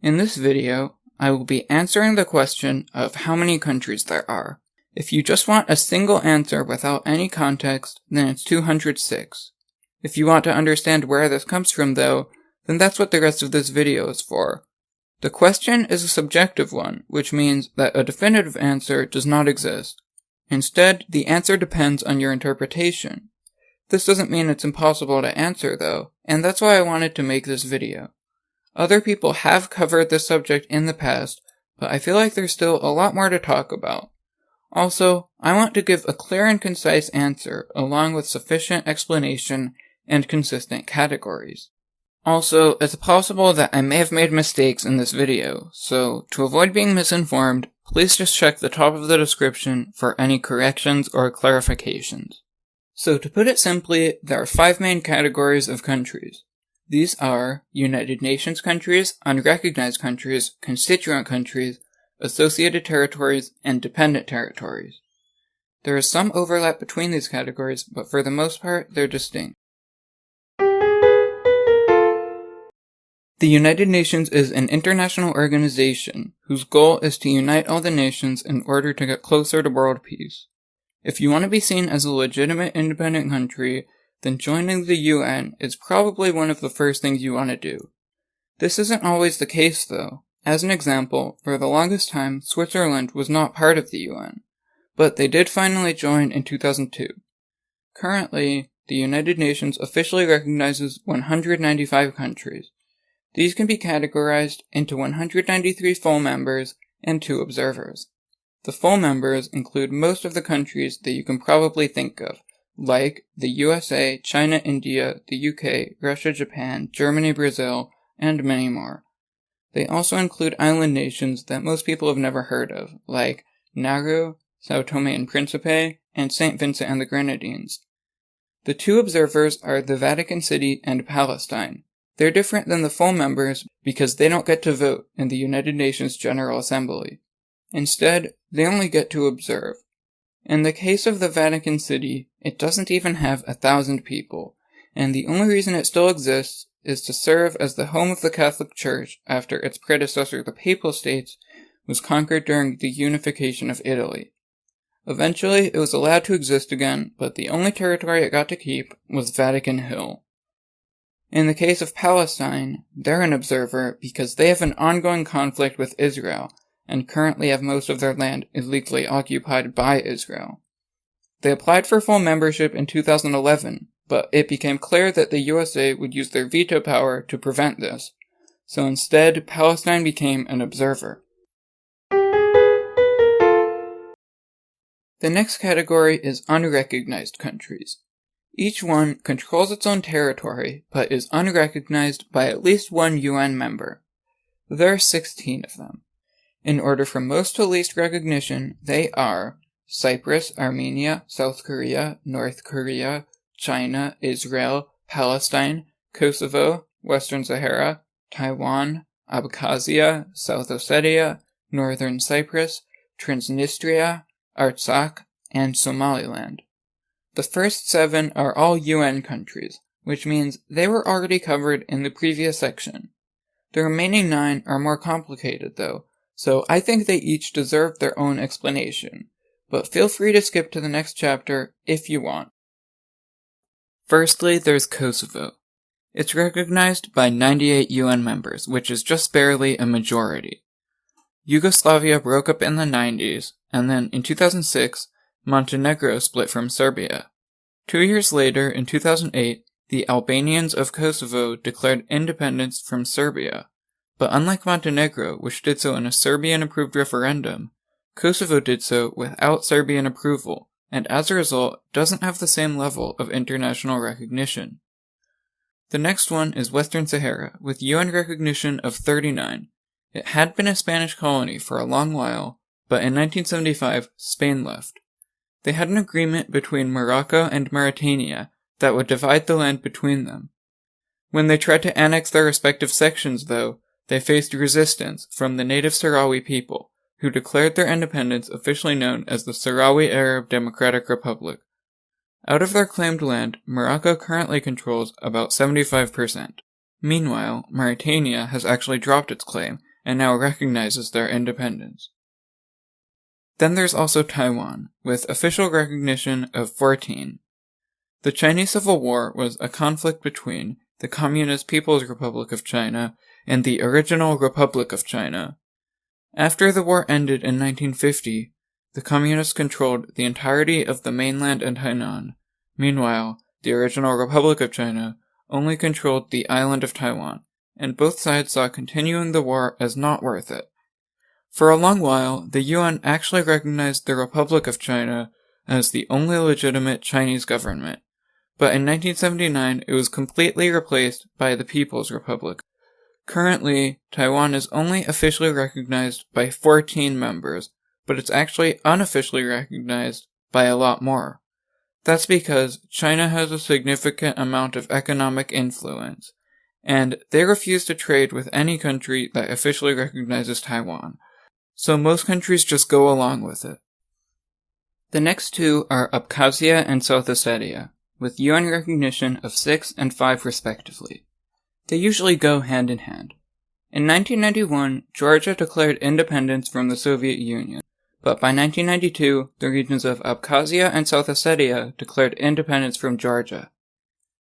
In this video, I will be answering the question of how many countries there are. If you just want a single answer without any context, then it's 206. If you want to understand where this comes from though, then that's what the rest of this video is for. The question is a subjective one, which means that a definitive answer does not exist. Instead, the answer depends on your interpretation. This doesn't mean it's impossible to answer though, and that's why I wanted to make this video. Other people have covered this subject in the past, but I feel like there's still a lot more to talk about. Also, I want to give a clear and concise answer along with sufficient explanation and consistent categories. Also, it's possible that I may have made mistakes in this video, so to avoid being misinformed, please just check the top of the description for any corrections or clarifications. So to put it simply, there are 5 main categories of countries. These are United Nations countries, unrecognized countries, constituent countries, associated territories, and dependent territories. There is some overlap between these categories, but for the most part, they're distinct. The United Nations is an international organization whose goal is to unite all the nations in order to get closer to world peace. If you want to be seen as a legitimate independent country, then joining the UN is probably one of the first things you want to do. This isn't always the case though. As an example, for the longest time, Switzerland was not part of the UN, but they did finally join in 2002. Currently, the United Nations officially recognizes 195 countries. These can be categorized into 193 full members and 2 observers. The full members include most of the countries that you can probably think of, like the USA, China, India, the UK, Russia, Japan, Germany, Brazil, and many more. They also include island nations that most people have never heard of, like Nauru, Sao Tome and Principe, and St. Vincent and the Grenadines. The 2 observers are the Vatican City and Palestine. They're different than the full members because they don't get to vote in the United Nations General Assembly. Instead, they only get to observe. In the case of the Vatican City, it doesn't even have 1,000 people, and the only reason it still exists is to serve as the home of the Catholic Church after its predecessor, the Papal States, was conquered during the unification of Italy. Eventually, it was allowed to exist again, but the only territory it got to keep was Vatican Hill. In the case of Palestine, they're an observer because they have an ongoing conflict with Israel, and currently have most of their land illegally occupied by Israel. They applied for full membership in 2011, but it became clear that the USA would use their veto power to prevent this, so instead Palestine became an observer. The next category is unrecognized countries. Each one controls its own territory, but is unrecognized by at least one UN member. There are 16 of them. In order from most to least recognition, they are Cyprus, Armenia, South Korea, North Korea, China, Israel, Palestine, Kosovo, Western Sahara, Taiwan, Abkhazia, South Ossetia, Northern Cyprus, Transnistria, Artsakh, and Somaliland. The first 7 are all UN countries, which means they were already covered in the previous section. The remaining 9 are more complicated though, so I think they each deserve their own explanation, but feel free to skip to the next chapter if you want. Firstly, there's Kosovo. It's recognized by 98 UN members, which is just barely a majority. Yugoslavia broke up in the 90s, and then in 2006, Montenegro split from Serbia. 2 years later, in 2008, the Albanians of Kosovo declared independence from Serbia. But unlike Montenegro, which did so in a Serbian-approved referendum, Kosovo did so without Serbian approval, and as a result, doesn't have the same level of international recognition. The next one is Western Sahara, with UN recognition of 39. It had been a Spanish colony for a long while, but in 1975, Spain left. They had an agreement between Morocco and Mauritania that would divide the land between them. When they tried to annex their respective sections, though, they faced resistance from the native Sahrawi people, who declared their independence officially known as the Sahrawi Arab Democratic Republic. Out of their claimed land, Morocco currently controls about 75%. Meanwhile, Mauritania has actually dropped its claim and now recognizes their independence. Then there's also Taiwan, with official recognition of 14. The Chinese Civil War was a conflict between the Communist People's Republic of China and the original Republic of China. After the war ended in 1950, the Communists controlled the entirety of the mainland and Hainan. Meanwhile, the original Republic of China only controlled the island of Taiwan, and both sides saw continuing the war as not worth it. For a long while, the UN actually recognized the Republic of China as the only legitimate Chinese government, but in 1979 it was completely replaced by the People's Republic. Currently, Taiwan is only officially recognized by 14 members, but it's actually unofficially recognized by a lot more. That's because China has a significant amount of economic influence, and they refuse to trade with any country that officially recognizes Taiwan, so most countries just go along with it. The next two are Abkhazia and South Ossetia, with UN recognition of 6 and 5 respectively. They usually go hand in hand. In 1991, Georgia declared independence from the Soviet Union, but by 1992, the regions of Abkhazia and South Ossetia declared independence from Georgia.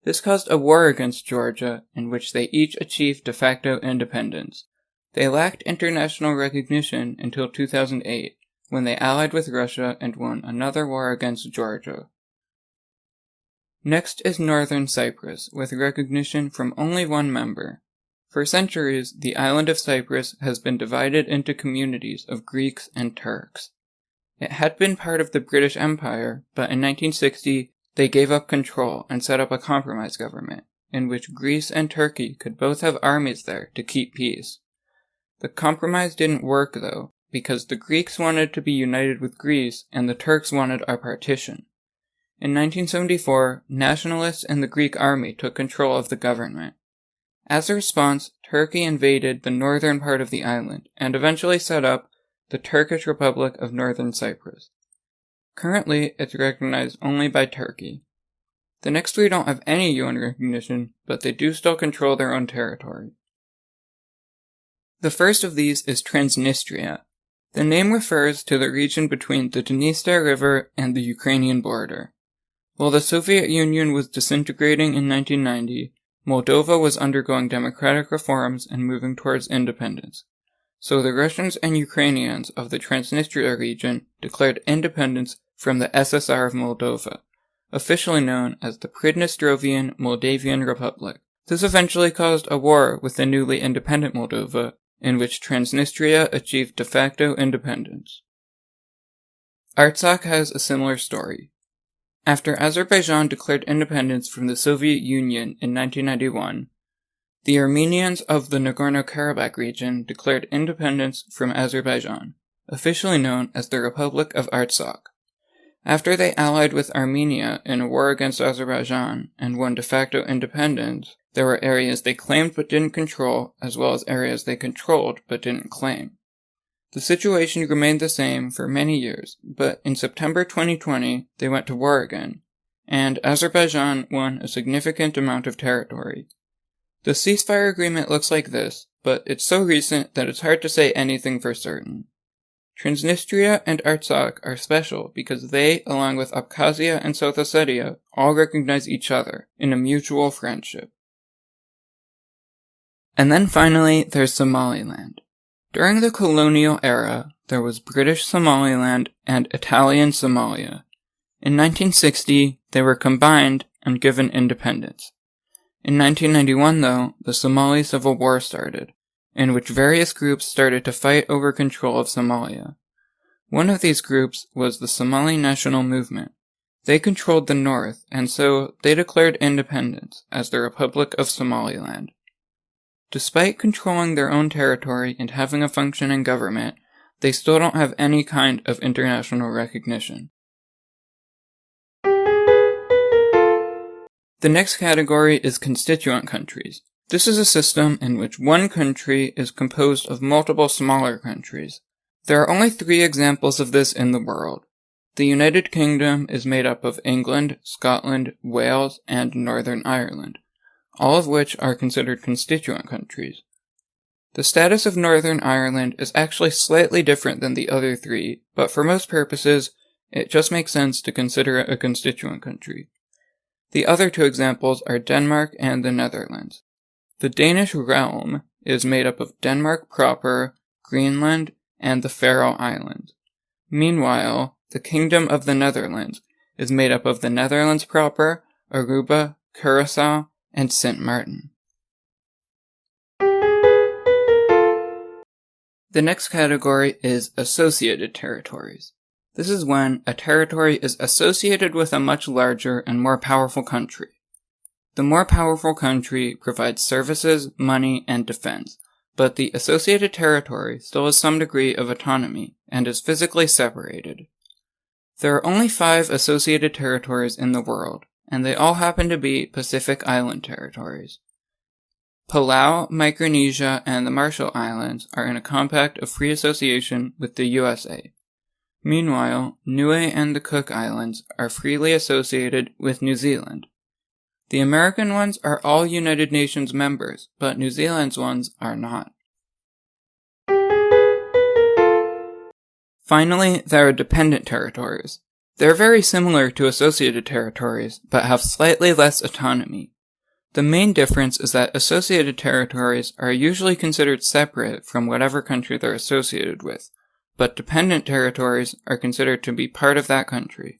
This caused a war against Georgia, in which they each achieved de facto independence. They lacked international recognition until 2008, when they allied with Russia and won another war against Georgia. Next is Northern Cyprus, with recognition from only one member. For centuries, the island of Cyprus has been divided into communities of Greeks and Turks. It had been part of the British Empire, but in 1960, they gave up control and set up a compromise government, in which Greece and Turkey could both have armies there to keep peace. The compromise didn't work, though, because the Greeks wanted to be united with Greece and the Turks wanted a partition. In 1974, nationalists and the Greek army took control of the government. As a response, Turkey invaded the northern part of the island and eventually set up the Turkish Republic of Northern Cyprus. Currently, it's recognized only by Turkey. The next three don't have any UN recognition, but they do still control their own territory. The first of these is Transnistria. The name refers to the region between the Dniester River and the Ukrainian border. While the Soviet Union was disintegrating in 1990, Moldova was undergoing democratic reforms and moving towards independence. So the Russians and Ukrainians of the Transnistria region declared independence from the SSR of Moldova, officially known as the Pridnestrovian Moldavian Republic. This eventually caused a war with the newly independent Moldova, in which Transnistria achieved de facto independence. Artsakh has a similar story. After Azerbaijan declared independence from the Soviet Union in 1991, the Armenians of the Nagorno-Karabakh region declared independence from Azerbaijan, officially known as the Republic of Artsakh. After they allied with Armenia in a war against Azerbaijan and won de facto independence, there were areas they claimed but didn't control, as well as areas they controlled but didn't claim. The situation remained the same for many years, but in September 2020, they went to war again, and Azerbaijan won a significant amount of territory. The ceasefire agreement looks like this, but it's so recent that it's hard to say anything for certain. Transnistria and Artsakh are special because they, along with Abkhazia and South Ossetia, all recognize each other in a mutual friendship. And then finally, there's Somaliland. During the colonial era, there was British Somaliland and Italian Somalia. In 1960, they were combined and given independence. In 1991, though, the Somali Civil War started, in which various groups started to fight over control of Somalia. One of these groups was the Somali National Movement. They controlled the north, and so they declared independence as the Republic of Somaliland. Despite controlling their own territory and having a functioning government, they still don't have any kind of international recognition. The next category is Constituent Countries. This is a system in which one country is composed of multiple smaller countries. There are only 3 examples of this in the world. The United Kingdom is made up of England, Scotland, Wales, and Northern Ireland, all of which are considered constituent countries. The status of Northern Ireland is actually slightly different than the other three, but for most purposes, it just makes sense to consider it a constituent country. The other two examples are Denmark and the Netherlands. The Danish realm is made up of Denmark proper, Greenland, and the Faroe Islands. Meanwhile, the Kingdom of the Netherlands is made up of the Netherlands proper, Aruba, Curaçao, and Sint Maarten. The next category is associated territories. This is when a territory is associated with a much larger and more powerful country. The more powerful country provides services, money, and defense, but the associated territory still has some degree of autonomy and is physically separated. There are only 5 associated territories in the world, and they all happen to be Pacific Island territories. Palau, Micronesia, and the Marshall Islands are in a compact of free association with the USA. Meanwhile, Niue and the Cook Islands are freely associated with New Zealand. The American ones are all United Nations members, but New Zealand's ones are not. Finally, there are dependent territories. They're very similar to associated territories, but have slightly less autonomy. The main difference is that associated territories are usually considered separate from whatever country they're associated with, but dependent territories are considered to be part of that country.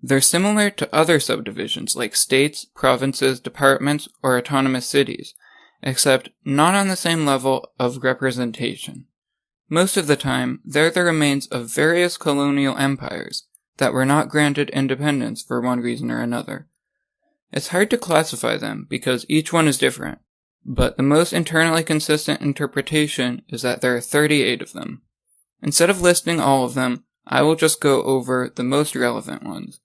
They're similar to other subdivisions like states, provinces, departments, or autonomous cities, except not on the same level of representation. Most of the time, they're the remains of various colonial empires that were not granted independence for one reason or another. It's hard to classify them because each one is different, but the most internally consistent interpretation is that there are 38 of them. Instead of listing all of them, I will just go over the most relevant ones.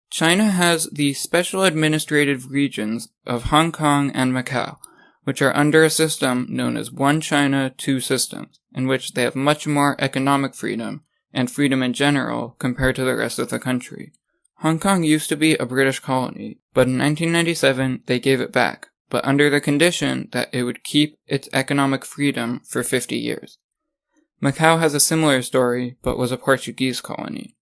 China has the special administrative regions of Hong Kong and Macau, which are under a system known as One China, Two Systems, in which they have much more economic freedom and freedom in general compared to the rest of the country. Hong Kong used to be a British colony, but in 1997 they gave it back, but under the condition that it would keep its economic freedom for 50 years. Macau has a similar story, but was a Portuguese colony.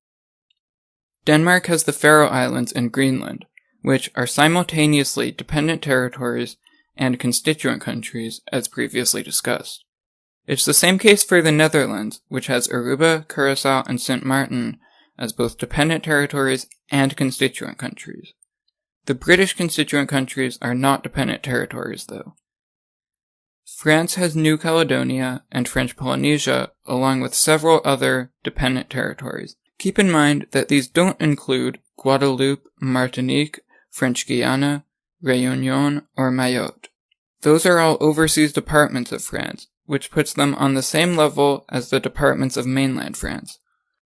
Denmark has the Faroe Islands and Greenland, which are simultaneously dependent territories and constituent countries, as previously discussed. It's the same case for the Netherlands, which has Aruba, Curaçao, and Sint Maarten as both dependent territories and constituent countries. The British constituent countries are not dependent territories, though. France has New Caledonia and French Polynesia, along with several other dependent territories. Keep in mind that these don't include Guadeloupe, Martinique, French Guiana, Réunion, or Mayotte. Those are all overseas departments of France, which puts them on the same level as the departments of mainland France.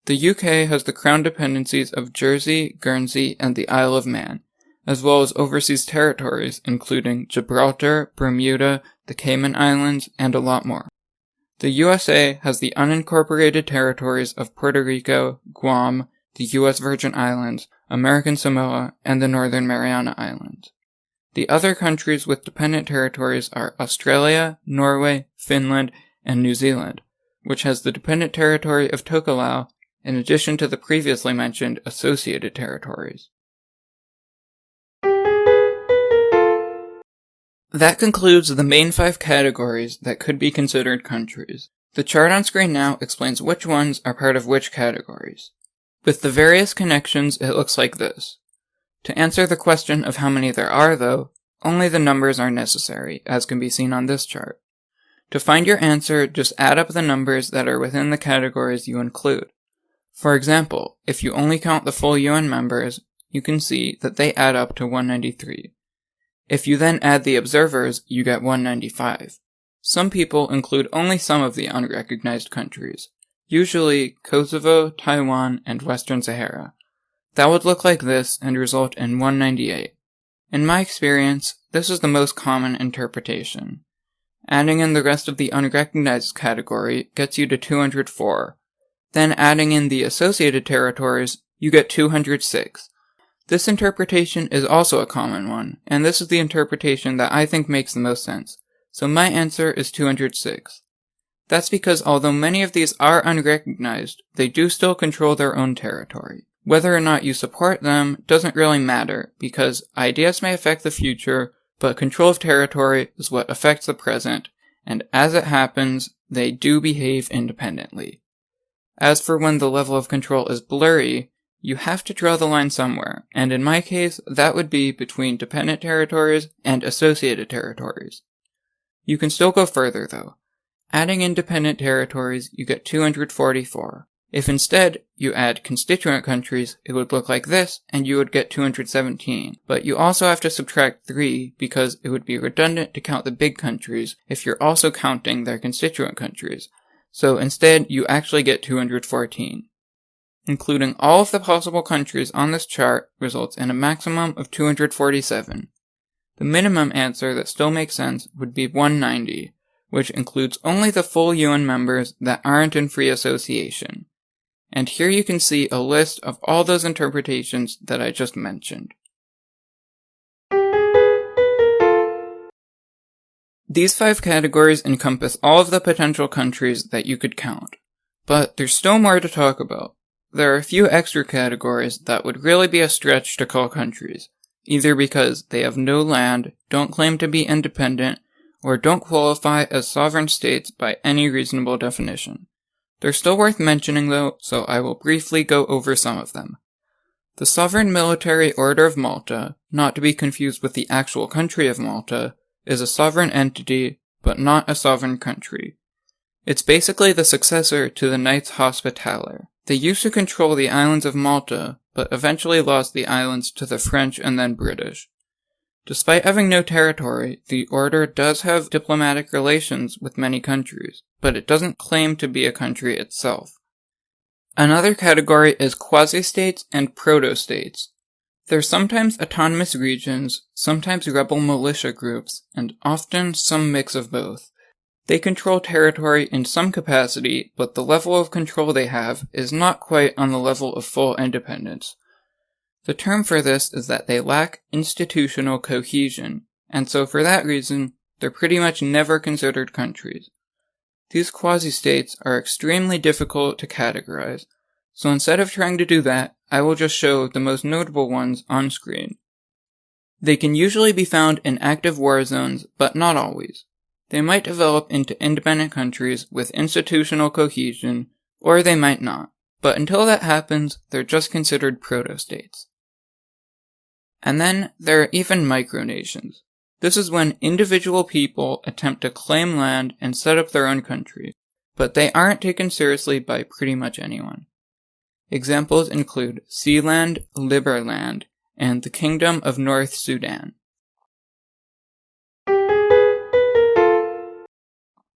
The UK has the crown dependencies of Jersey, Guernsey, and the Isle of Man, as well as overseas territories including Gibraltar, Bermuda, the Cayman Islands, and a lot more. The USA has the unincorporated territories of Puerto Rico, Guam, the US Virgin Islands, American Samoa, and the Northern Mariana Islands. The other countries with dependent territories are Australia, Norway, Finland, and New Zealand, which has the dependent territory of Tokelau, in addition to the previously mentioned associated territories. That concludes the main 5 categories that could be considered countries. The chart on screen now explains which ones are part of which categories. With the various connections, it looks like this. To answer the question of how many there are, though, only the numbers are necessary, as can be seen on this chart. To find your answer, just add up the numbers that are within the categories you include. For example, if you only count the full UN members, you can see that they add up to 193. If you then add the observers, you get 195. Some people include only some of the unrecognized countries, usually Kosovo, Taiwan, and Western Sahara. That would look like this and result in 198. In my experience, this is the most common interpretation. Adding in the rest of the unrecognized category gets you to 204. Then adding in the associated territories, you get 206. This interpretation is also a common one, and this is the interpretation that I think makes the most sense, so my answer is 206. That's because although many of these are unrecognized, they do still control their own territory. Whether or not you support them doesn't really matter, because ideas may affect the future, but control of territory is what affects the present, and as it happens, they do behave independently. As for when the level of control is blurry, you have to draw the line somewhere, and in my case, that would be between dependent territories and associated territories. You can still go further, though. Adding independent territories, you get 244. If instead you add constituent countries, it would look like this, and you would get 217. But you also have to subtract 3, because it would be redundant to count the big countries if you're also counting their constituent countries. So instead, you actually get 214. Including all of the possible countries on this chart results in a maximum of 247. The minimum answer that still makes sense would be 190. Which includes only the full UN members that aren't in free association. And here you can see a list of all those interpretations that I just mentioned. These 5 categories encompass all of the potential countries that you could count. But there's still more to talk about. There are a few extra categories that would really be a stretch to call countries, either because they have no land, don't claim to be independent, or don't qualify as sovereign states by any reasonable definition. They're still worth mentioning though, so I will briefly go over some of them. The Sovereign Military Order of Malta, not to be confused with the actual country of Malta, is a sovereign entity, but not a sovereign country. It's basically the successor to the Knights Hospitaller. They used to control the islands of Malta, but eventually lost the islands to the French and then British. Despite having no territory, the order does have diplomatic relations with many countries, but it doesn't claim to be a country itself. Another category is quasi-states and proto-states. They're sometimes autonomous regions, sometimes rebel militia groups, and often some mix of both. They control territory in some capacity, but the level of control they have is not quite on the level of full independence. The term for this is that they lack institutional cohesion, and so for that reason, they're pretty much never considered countries. These quasi-states are extremely difficult to categorize, so instead of trying to do that, I will just show the most notable ones on screen. They can usually be found in active war zones, but not always. They might develop into independent countries with institutional cohesion, or they might not, but until that happens, they're just considered proto-states. And then there are even micronations. This is when individual people attempt to claim land and set up their own country, but they aren't taken seriously by pretty much anyone. Examples include Sealand, Liberland, and the Kingdom of North Sudan.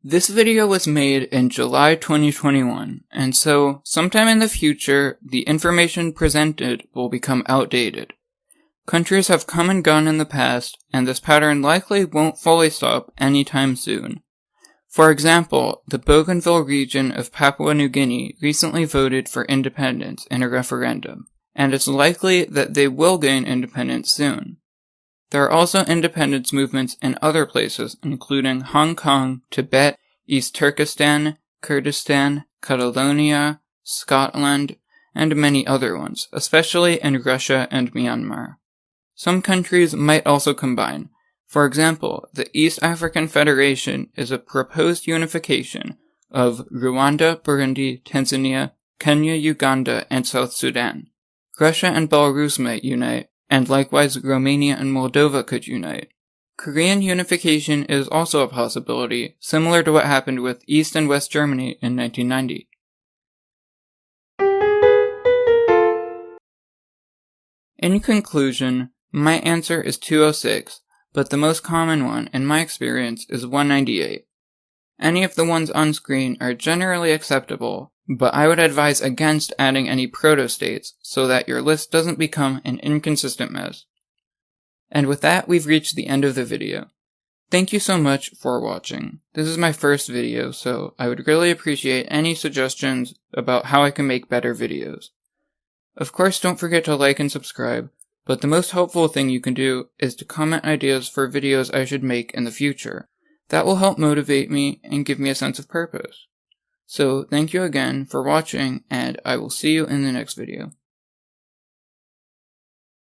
This video was made in July 2021, and so sometime in the future, the information presented will become outdated. Countries have come and gone in the past, and this pattern likely won't fully stop anytime soon. For example, the Bougainville region of Papua New Guinea recently voted for independence in a referendum, and it's likely that they will gain independence soon. There are also independence movements in other places, including Hong Kong, Tibet, East Turkestan, Kurdistan, Catalonia, Scotland, and many other ones, especially in Russia and Myanmar. Some countries might also combine. For example, the East African Federation is a proposed unification of Rwanda, Burundi, Tanzania, Kenya, Uganda, and South Sudan. Russia and Belarus might unite, and likewise Romania and Moldova could unite. Korean unification is also a possibility, similar to what happened with East and West Germany in 1990. In conclusion, my answer is 206, but the most common one, in my experience, is 198. Any of the ones on screen are generally acceptable, but I would advise against adding any proto-states so that your list doesn't become an inconsistent mess. And with that, we've reached the end of the video. Thank you so much for watching. This is my first video, so I would really appreciate any suggestions about how I can make better videos. Of course, don't forget to like and subscribe, but the most helpful thing you can do is to comment ideas for videos I should make in the future. That will help motivate me and give me a sense of purpose. So thank you again for watching, and I will see you in the next video.